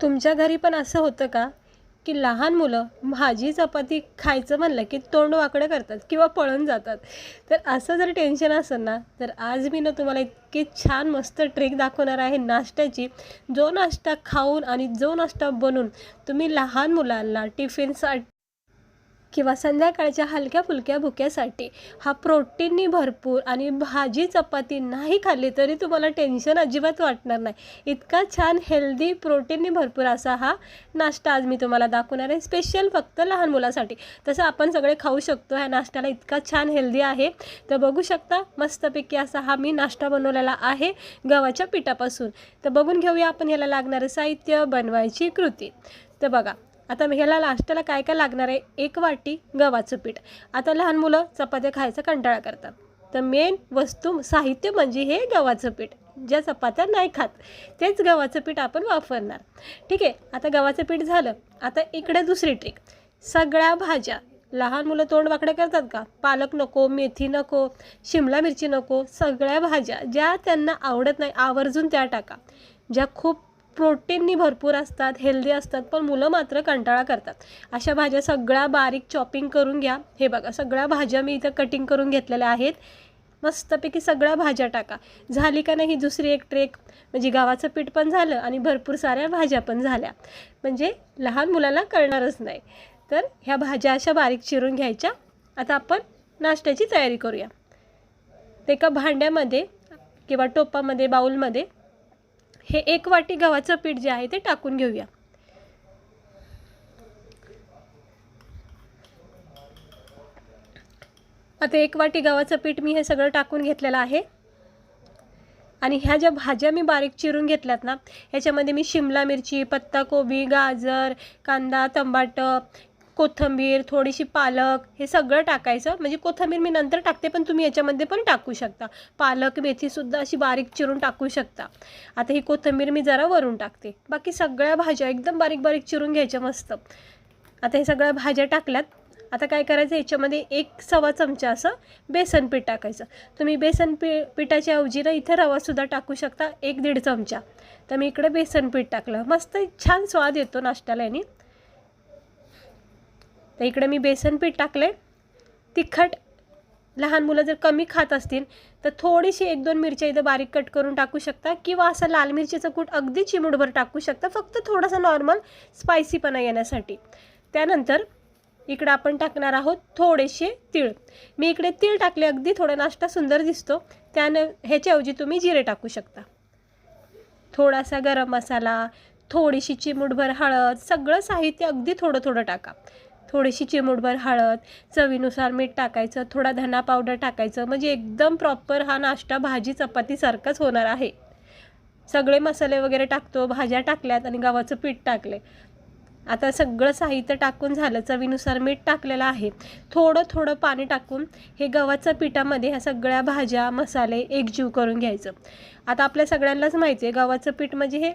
तुमच्या घरी पण असं होतं का, की लहान मुलं भाजी चपाती खायचं म्हणलं की तोंड वाकडं करतात किंवा पळून जातात. तर असं जर टेन्शन असेल ना, तर आज मी ना तुम्हाला इतकी छान मस्त ट्रिक दाखवणार आहे नाश्त्याची. जो नाश्ता खाऊन आणि जो नाश्ता बनवून तुम्ही लहान मुलांना टिफिनसाठी किंवा संध्याकाळच्या हलक्या-फुलक्या भुक्यासाठी हा प्रोटीननी भरपूर आणि भाजी चपाती नाही खाल्ली तरी तुम्हाला टेन्शन अजिबात वाटणार नाही. इतका छान हेल्दी प्रोटीननी भरपूर असा हा नाश्ता आज मी तुम्हाला दाखवणार आहे, स्पेशल फक्त लहान मुलासाठी. तसं आपण सगळे खाऊ शकतो. ह्या नाश्त्याला इतका छान हेल्दी आहे. तर बघू शकता मस्तपैकी असा हा मी नाश्ता बनवलेला आहे गव्हाच्या पिठापासून. तर बघून घेऊया आपण ह्याला लागणारं साहित्य, बनवायची कृती. तर बघा, आता ह्याला नाश्त्याला काय काय लागणार आहे. 1 वाटी गव्हाचं पीठ. आता लहान मुलं चपात्या खायचा कंटाळा करतात, तर मेन वस्तू साहित्य म्हणजे हे गव्हाचं पीठ. ज्या चपात्या नाही खात तेच गव्हाचं पीठ आपण वापरणार. ठीक आहे, आता गव्हाचं पीठ झालं. आता इकडे दुसरी ट्रिक. सगळ्या भाज्या, लहान मुलं तोंड वाकडे करतात का, पालक नको, मेथी नको, शिमला मिरची नको, सगळ्या भाज्या ज्या त्यांना आवडत नाही आवर्जून त्या टाका. ज्या खूप प्रोटीननी भरपूर असतात, हेल्दी असतात, पण मुलं मात्र कंटाळा करतात, अशा भाज्या सगळ्या बारीक चॉपिंग करून घ्या. हे बघा, सगळ्या भाज्या मी इथं कटिंग करून घेतलेल्या आहेत. मस्तपैकी सगळ्या भाज्या टाका. झाली का नाही ही दुसरी एक ट्रेक, म्हणजे गव्हाचं पीठ पण झालं आणि भरपूर साऱ्या भाज्या पण झाल्या, म्हणजे लहान मुलांना कळणारच नाही. तर ह्या भाज्या अशा बारीक चिरून घ्यायच्या. आता आपण नाश्त्याची तयारी करूया. ते एका भांड्यामध्ये किंवा टोपामध्ये, बाउलमध्ये हे 1 वाटी गव्हाचं पीठ जे आहे ते टाकून घेऊया. आता 1 वाटी गव्हाचं पीठ मी हे सगळं टाकून घेतलेलं आहे. आणि ह्या ज्या भाज्या मी बारीक चिरून घेतल्यात ना, ह्याच्यामध्ये मी शिमला मिरची, पत्ताकोबी, गाजर, कांदा, टमाटर, कोथिंबीर, थोडीशी पालक हे सगळं टाकायचं. म्हणजे कोथिंबीर मी नंतर टाकते, पण तुम्ही याच्यामध्ये पण टाकू शकता. पालक, मेथीसुद्धा अशी बारीक चिरून टाकू शकता. आता ही कोथिंबीर मी जरा वरून टाकते. बाकी सगळ्या भाज्या एकदम बारीक बारीक चिरून घ्यायच्या मस्त. आता हे सगळ्या भाज्या टाकल्यात. आता काय करायचं, याच्यामध्ये 1 सवा चमचा असं बेसन पीठ टाकायचं. तुम्ही बेसन पिठाच्या ऐवजी ना इथे रवासुद्धा टाकू शकता, 1-1.5 चमचा. तर मी इकडे बेसन पीठ टाकलं. मस्त छान स्वाद येतो नाश्त्याला याने. तर इकडे मी बेसन पीठ टाकले. तिखट लहान मुलं जर कमी खात असतील तर थोडीशी 1-2 मिरच्या इथं बारीक कट करून टाकू शकता, किंवा असं लाल मिरचीचं कूट अगदी चिमूटभर टाकू शकता, फक्त थोडासा नॉर्मल स्पायसीपणा येण्यासाठी. त्यानंतर इकडे आपण टाकणार आहोत थोडेसे तीळ. मी इकडे तीळ टाकले, अगदी थोडा नाश्ता सुंदर दिसतो. ह्याच्याऐवजी तुम्ही जिरे टाकू शकता. थोडासा गरम मसाला, थोडीशी चिमूटभर हळद, सगळं साहित्य अगदी थोडं थोडं टाका. थोडीशी चिमूटभर हळद, चवीनुसार मीठ टाकायचं, थोडा धना पावडर टाकायचं, म्हणजे एकदम प्रॉपर हा नाश्ता भाजी चपातीसारखाच होणार आहे. सगळे मसाले वगैरे टाकतो, भाज्या टाकल्यात आणि गव्हाचं पीठ टाकले. आता सगळं साहित्य टाकून झालं, चवीनुसार मीठ टाकलेलं आहे. थोडं थोडं पाणी टाकून हे गव्हाच्या पिठामध्ये ह्या सगळ्या भाज्या, मसाले एकजीव करून घ्यायचं. आता आपल्या सगळ्यांनाच माहिती आहे गव्हाचं पीठ म्हणजे हे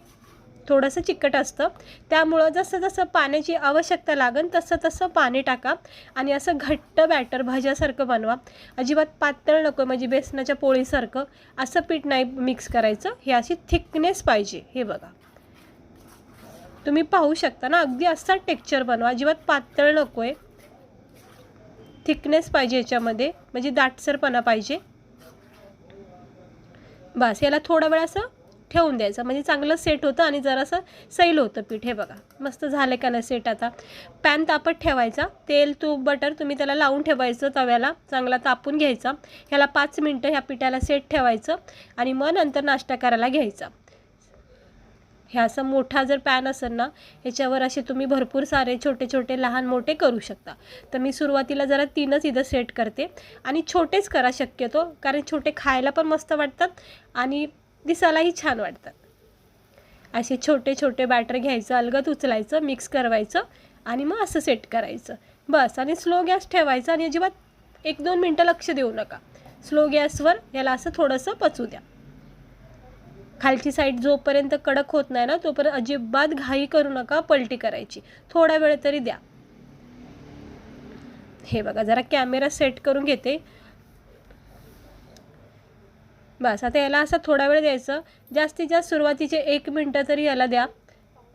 थोडंसं चिकट असतं, त्यामुळं जसं जसं पाण्याची आवश्यकता लागेल तसं तसं पाणी टाका आणि असं घट्ट बॅटर भाज्यासारखं बनवा. अजिबात पातळ नको, म्हणजे बेसनाच्या पोळीसारखं असं पीठ नाही मिक्स करायचं. हे अशी थिकनेस पाहिजे. हे बघा, तुम्ही पाहू शकता ना, अगदी असा टेक्स्चर बनवा. अजिबात पातळ नको आहे, थिकनेस पाहिजे याच्यामध्ये, म्हणजे दाटसरपणा पाहिजे. बस याला थोडा वेळ असं ठेवून द्यायचं, म्हणजे चांगलं सेट होतं आणि जरासं सैल होतं पीठ. हे बघा मस्त झालं का नाही सेट. आता पॅन तापत ठेवायचा. तेल, तूप, बटर तुम्ही त्याला लावून ठेवायचं, तव्याला चांगला तापून घ्यायचा. ह्याला 5 मिनटं ह्या पिठाला सेट ठेवायचं आणि मग नंतर नाश्ता करायला घ्यायचा. हे असं मोठा जर पॅन असेल ना, ह्याच्यावर असे तुम्ही भरपूर सारे छोटे छोटे लहान मोठे करू शकता. तर मी सुरुवातीला जरा 3च इथं सेट करते आणि छोटेच करा शक्यतो, कारण छोटे खायला पण मस्त वाटतात आणि दिसायलाही छान वाटतात. असे छोटे छोटे बॅटर घ्यायचं, अलगद उचलायचं, मिक्स करवायचं आणि मग असं सेट करायचं. बस, आणि स्लो गॅस ठेवायचा आणि अजिबात 1-2 मिनटं लक्ष देऊ नका. स्लो गॅसवर याला असं थोडंसं पचू द्या. खालची साईड जोपर्यंत कडक होत नाही ना, तोपर्यंत अजिबात घाई करू नका, पलटी करायची. थोडा वेळ तरी द्या. हे बघा, जरा कॅमेरा सेट करून घेते. बस, आता याला असं थोडा वेळ द्यायचं. जास्तीत जास्त सुरुवातीचे 1 मिनटं तरी याला द्या.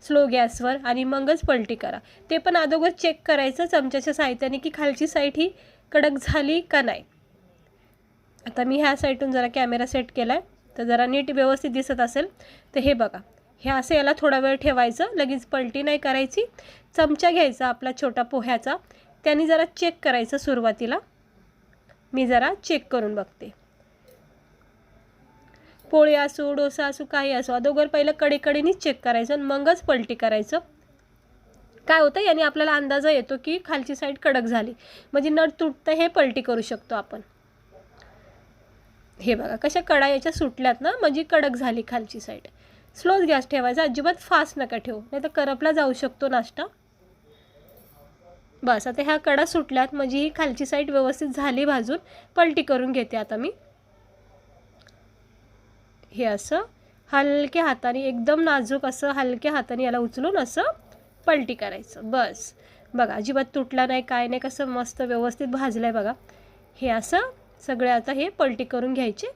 स्लो गॅसवर आणि मगच पलटी करा. ते पण अगोदर चेक करायचं चमच्याच्या साहाय्याने की खालची साईड ही कडक झाली का नाही. आता मी ह्या साईडून जरा कॅमेरा सेट केला आहे तर जरा नीट व्यवस्थित दिसत असेल. तर हे बघा, हे असं याला थोडा वेळ ठेवायचं, लगेच पलटी नाही करायची. चमचा घ्यायचा आपला छोटा पोह्याचा, त्याने जरा चेक करायचं सुरुवातीला. मी जरा चेक करून बघते. पोळी असो डोसा असो काही असो अगोदर पहिलं कडेकडेनीच चेक करायचं आणि मगच पलटी करायचं. काय होतं याने आपल्याला अंदाज येतो की खालची साईड कडक झाली, म्हणजे नट तुटतं हे पलटी करू शकतो आपण. हे बघा कशा कडा याच्या सुटल्यात ना, म्हणजे कडक झाली खालची साईड. स्लोच गॅस ठेवायचा, अजिबात फास्ट नका ठेवू, नाही तर करपला जाऊ शकतो नाश्ता. बस आता ह्या कडा सुटल्यात म्हणजे ही खालची साईड व्यवस्थित झाली भाजून. पलटी करून घेते आता मी. हे असं हलक्या हाताने, एकदम नाजूक असं हलक्या हाताने याला उचलून असं पलटी करायचं. बस बघा अजिबात तुटला नाही, काय नाही, कसं मस्त व्यवस्थित भाजलं आहे बघा. हे असं सगळे आता हे पलटी करून घ्यायचे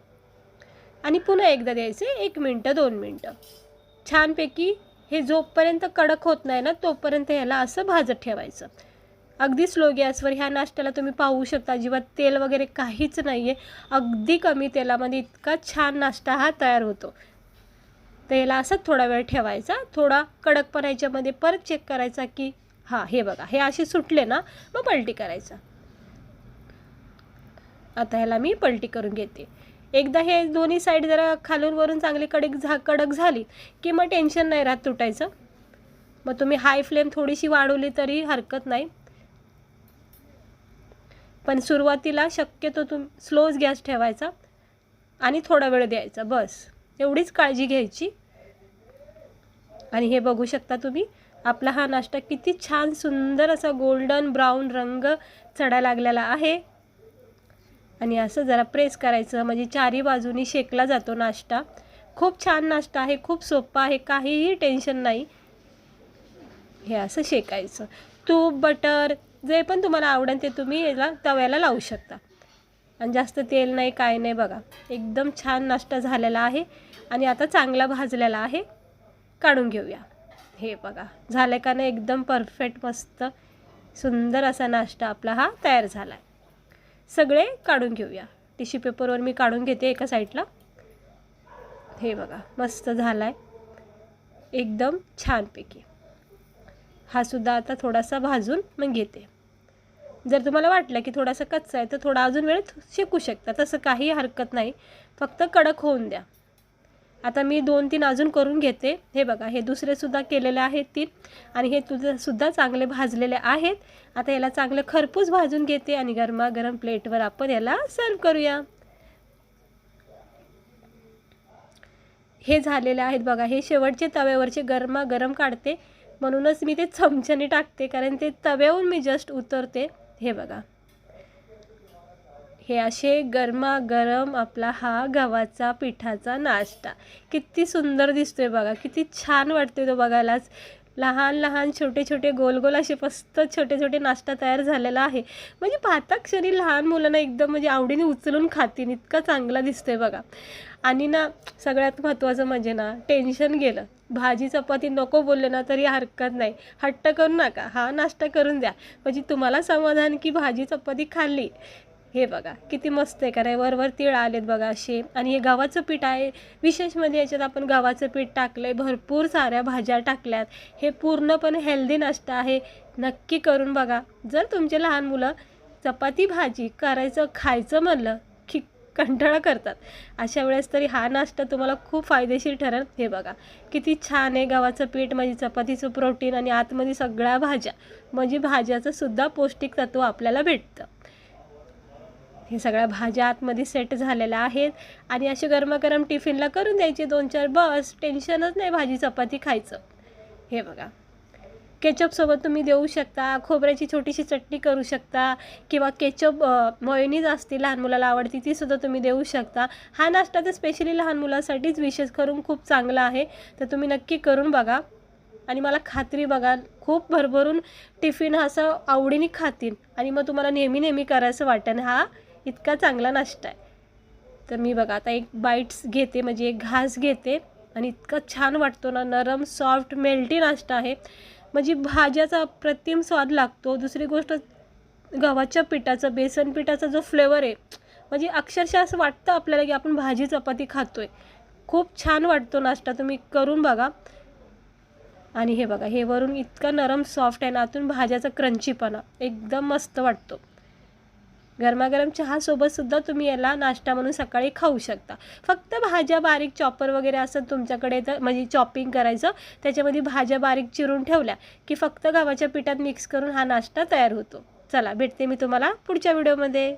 आणि पुन्हा एकदा द्यायचे 1 मिनटं 2 मिनटं छानपैकी. हे जोपर्यंत कडक होत नाही ना तोपर्यंत ह्याला असं भाजत ठेवायचं. अगदी स्लो गॅसवर. ह्या नाश्त्याला तुम्ही पाहू शकता अजिबात तेल वगैरे काहीच नाही आहे, अगदी कमी तेलामध्ये इतका छान नाश्ता हा तयार होतो. तर याला असंच थोडा वेळ ठेवायचा, थोडा कडकपणा याच्यामध्ये परत चेक करायचा की हां हे बघा हे असे सुटले ना मग पलटी करायचा. आता ह्याला मी पलटी करून घेते. एकदा हे दोन्ही साईड जरा खालून वरून चांगली कडक झाली की मग टेन्शन नाही राहत तुटायचं. मग तुम्ही हाय फ्लेम थोडीशी वाढवली तरी हरकत नाही, पण सुरुवातीला शक्यतो स्लोच गॅस ठेवायचा आणि थोडा वेळ द्यायचा. बस एवढीच काळजी घ्यायची. आणि हे बघू शकता तुम्ही आपला हा नाश्ता किती छान सुंदर असा गोल्डन ब्राऊन रंग चढायला लागलेला आहे. आणि असं जरा प्रेस करायचं म्हणजे चारी बाजूनी शेकला जातो नाश्ता. खूप छान नाश्ता आहे, खूप सोपा आहे, काहीही टेन्शन नाही. हे असं शेकायचं. तूप बटर जे पण तुम्हाला आवडेल ते तुम्ही याला तव्याला लावू शकता. आणि जास्त तेल नाही काय नाही. बघा एकदम छान नाश्ता झालेला आहे आणि आता चांगला भाजलेला आहे. काढून घेऊया. हे बघा झालं का नाही, एकदम परफेक्ट मस्त सुंदर असा नाश्ता आपला हा तयार झाला आहे. सगळे काढून घेऊया. टिश्यू पेपरवर मी काढून घेते एका साईडला. हे बघा मस्त झाला आहे एकदम छानपैकी. हा सुद्धा आता थोडासा भाजून मग घेते. जर तुम्हाला वाटलं की थोडासा कच्चा आहे तर थोडा अजून वेळ शेकू शकता, तसं काही हरकत नाही, फक्त कडक होऊन द्या. आता मी 2-3 अजून करून घेते. हे बघा हे दुसरेसुद्धा केलेले आहेत 3 आणि हे सुद्धा चांगले भाजलेले आहेत. आता याला चांगलं खरपूस भाजून घेते आणि गरमागरम प्लेटवर आपण याला सर्व करूया. हे झालेले आहेत बघा. हे शेवटचे तव्यावरचे गरमागरम काढते म्हणूनच मी ते चमच्याने टाकते, कारण ते तव्याहून मी जस्ट उतरते. हे बघा हे असे गरमागरम आपला हा गव्हाचा पिठाचा नाश्ता किती सुंदर दिसतोय बघा, किती छान वाटतोय तो बघायलाच. लहान लहान छोटे छोटे गोल गोल असे मस्त छोटे छोटे नाश्ता तयार झालेला आहे. म्हणजे पाहता क्षणी लहान मुलांना एकदम म्हणजे आवडीने उचलून खातील इतका चांगला दिसतोय बघा. आणि ना सगळ्यात महत्त्वाचं म्हणजे ना टेन्शन गेलं. भाजी चपाती नको बोलले ना तरी हरकत नाही, हट्ट करू नका, हा नाश्ता करून द्या म्हणजे तुम्हाला समाधान की भाजी चपाती खाल्ली. हे बघा किती मस्त आहे का नाही. वर तीळ आलेत बघा असे. आणि हे गव्हाचं पीठ आहे. विशेष म्हणजे याच्यात आपण गव्हाचं पीठ टाकलं आहे, भरपूर साऱ्या भाज्या टाकल्यात. हे पूर्णपणे हेल्दी नाश्ता आहे, नक्की करून बघा. जर तुमचे लहान मुलं चपाती भाजी करायचं खायचं म्हणलं की कंटाळा करतात, अशा वेळेस तरी हा नाश्ता तुम्हाला खूप फायदेशीर ठरेल. हे बघा किती छान आहे. गव्हाचं पीठ म्हणजे चपातीचं प्रोटीन आणि आतमध्ये सगळ्या भाज्या, म्हणजे भाज्याचं सुद्धा पौष्टिक तत्व आपल्याला भेटतं. हे सगळ्या भाज्या आतमध्ये सेट झालेल्या आहेत आणि असे गरमागरम टिफिनला करून द्यायचे 2-4, बस टेन्शनच नाही भाजी चपाती खायचं. हे बघा केचपसोबत तुम्ही देऊ शकता, खोबऱ्याची छोटीशी चटणी करू शकता किंवा केचप मेयोनीज असते लहान मुलाला आवडती तीसुद्धा तुम्ही देऊ शकता. हा नाश्ता तर स्पेशली लहान मुलासाठीच विशेष करून खूप चांगला आहे, तर तुम्ही नक्की करून बघा. आणि मला खात्री बघा खूप भरभरून टिफिन असं आवडीने खातील आणि मग तुम्हाला नेहमी नेहमी करायचं वाटेल. हा इतका चांगला नाश्ता आहे. तर मी बघा आता एक बाईट्स घेते म्हणजे एक घास घेते आणि इतका छान वाटतो ना, नरम सॉफ्ट मेल्टी नाश्ता आहे. म्हणजे भाज्याचा अप्रतिम स्वाद लागतो. दुसरी गोष्ट गव्हाच्या पिठाचा, बेसन पिठाचा जो फ्लेवर आहे, म्हणजे अक्षरशः असं वाटतं आपल्याला की आपण भाजी चपाती खातोय. खूप छान वाटतो नाश्ता, तुम्ही करून बघा. आणि हे बघा, हे वरून इतका नरम सॉफ्ट आहे ना, आतून भाज्याचा क्रंचीपणा एकदम मस्त वाटतो. गरमागरम चहासोबतसुद्धा तुम्ही याला नाश्ता म्हणून सकाळी खाऊ शकता. फक्त भाज्या बारीक चॉपर वगैरे असं तुमच्याकडे तर म्हणजे चॉपिंग करायचं, त्याच्यामध्ये भाज्या बारीक चिरून ठेवल्या की फक्त गव्हाच्या पिठात मिक्स करून हा नाश्ता तयार होतो. चला, भेटते मी तुम्हाला पुढच्या व्हिडिओमध्ये.